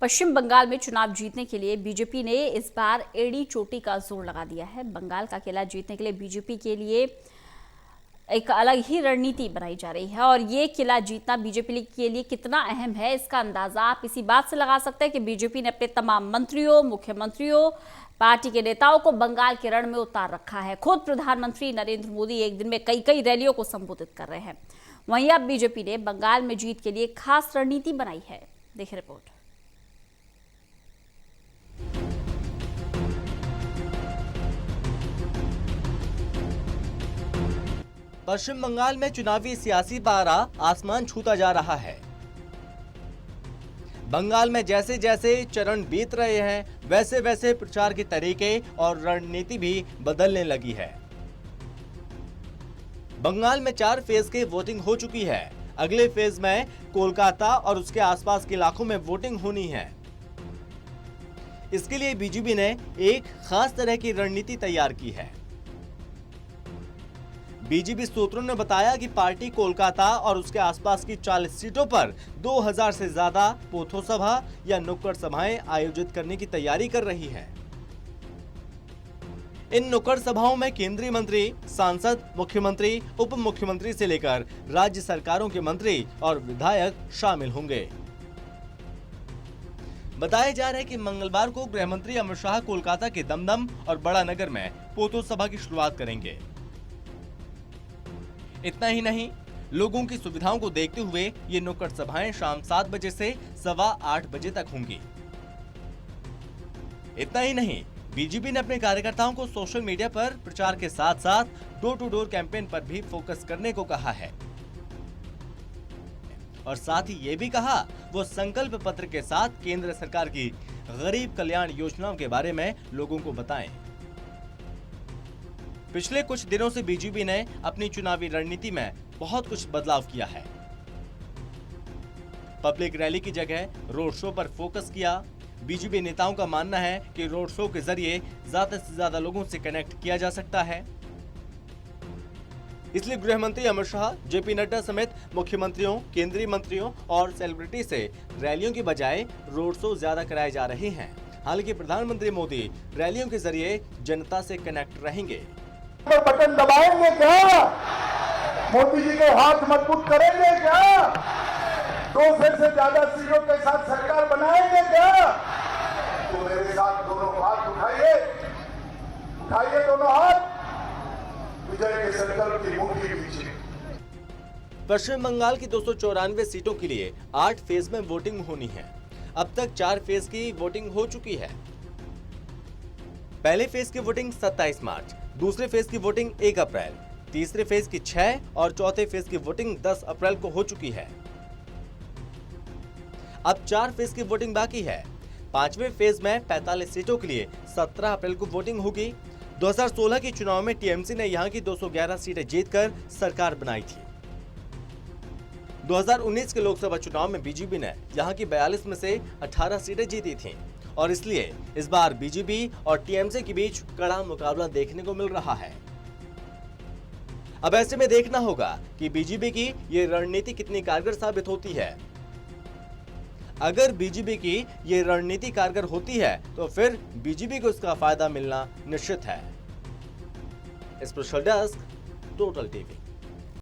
पश्चिम बंगाल में चुनाव जीतने के लिए बीजेपी ने इस बार एड़ी चोटी का जोर लगा दिया है। बंगाल का किला जीतने के लिए बीजेपी के लिए एक अलग ही रणनीति बनाई जा रही है और ये किला जीतना बीजेपी के लिए कितना अहम है, इसका अंदाजा आप इसी बात से लगा सकते हैं कि बीजेपी ने अपने तमाम मंत्रियों, मुख्यमंत्रियों, पार्टी के नेताओं को बंगाल के रण में उतार रखा है। खुद प्रधानमंत्री नरेंद्र मोदी एक दिन में कई कई रैलियों को संबोधित कर रहे हैं। वहीं अब बीजेपी ने बंगाल में जीत के लिए खास रणनीति बनाई है। देखिए रिपोर्ट। पश्चिम बंगाल में चुनावी सियासी पारा आसमान छूता जा रहा है। बंगाल में जैसे जैसे चरण बीत रहे हैं, वैसे वैसे प्रचार के तरीके और रणनीति भी बदलने लगी है। बंगाल में 4 फेज की वोटिंग हो चुकी है। अगले फेज में कोलकाता और उसके आसपास के इलाकों में वोटिंग होनी है। इसके लिए बीजेपी ने एक खास तरह की रणनीति तैयार की है। बीजेपी सूत्रों ने बताया कि पार्टी कोलकाता और उसके आसपास की 40 सीटों पर 2000 से ज्यादा पोथो सभा या नुक्कड़ सभाएं आयोजित करने की तैयारी कर रही है। इन नुक्कड़ सभाओं में केंद्रीय मंत्री, सांसद, मुख्यमंत्री, उप मुख्यमंत्री से लेकर राज्य सरकारों के मंत्री और विधायक शामिल होंगे। बताया जा रहा है कि मंगलवार को गृह मंत्री अमित शाह कोलकाता के दमदम और बड़ा नगर में पोथो सभा की शुरुआत करेंगे। इतना ही नहीं, लोगों की सुविधाओं को देखते हुए ये नुक्कड़ सभाएं शाम 7 बजे से 8:15 बजे तक होंगी। इतना ही नहीं, बीजेपी ने अपने कार्यकर्ताओं को सोशल मीडिया पर प्रचार के साथ साथ डोर टू डोर कैंपेन पर भी फोकस करने को कहा है और साथ ही ये भी कहा वो संकल्प पत्र के साथ केंद्र सरकार की गरीब कल्याण योजनाओं के बारे में लोगों को बताएं। पिछले कुछ दिनों से बीजेपी ने अपनी चुनावी रणनीति में बहुत कुछ बदलाव किया है। पब्लिक रैली की जगह रोड शो पर फोकस किया। बीजेपी नेताओं का मानना है कि रोड शो के जरिए ज्यादा से ज्यादा लोगों से कनेक्ट किया जा सकता है। इसलिए गृह मंत्री अमित शाह, जेपी नड्डा समेत मुख्यमंत्रियों, केंद्रीय मंत्रियों और सेलिब्रिटी से रैलियों की बजाय रोड शो ज्यादा कराए जा रहे हैं। हालांकि प्रधानमंत्री मोदी रैलियों के जरिए जनता से कनेक्ट रहेंगे। पर बटन दबाएंगे क्या? मोदी जी के हाथ मजबूत करेंगे क्या? 200 से ज्यादा सीटों के साथ सरकार बनाएंगे क्या? तो मेरे साथ दोनों हाथ उठाइए, उठाइए दोनों हाथ, विजय के संकल्प की मुट्ठी पीछे। पश्चिम बंगाल की 294 सीटों के लिए 8 फेज में वोटिंग होनी है। अब तक 4 फेज की वोटिंग हो चुकी है। पहले फेज की वोटिंग 27 मार्च, दूसरे फेज की वोटिंग 1 अप्रैल, तीसरे फेज की 6 और चौथे फेज की वोटिंग 10 अप्रैल को हो चुकी है। अब 4 फेज की वोटिंग बाकी है। 5वें फेज में 45 सीटों के लिए 17 अप्रैल को वोटिंग होगी। 2016 के चुनाव में टीएमसी ने यहां की 211 सीटें जीतकर सरकार बनाई थी। 2019 के लोकसभा चुनाव में बीजेपी ने यहां की 42 में से 18 सीटें जीती थीं और इसलिए इस बार बीजेपी और टीएमसी के बीच कड़ा मुकाबला देखने को मिल रहा है। अब ऐसे में देखना होगा कि बीजेपी की ये रणनीति कितनी कारगर साबित होती है। अगर बीजेपी की ये रणनीति कारगर होती है तो फिर बीजेपी को इसका फायदा मिलना निश्चित है। Special desk, total TV.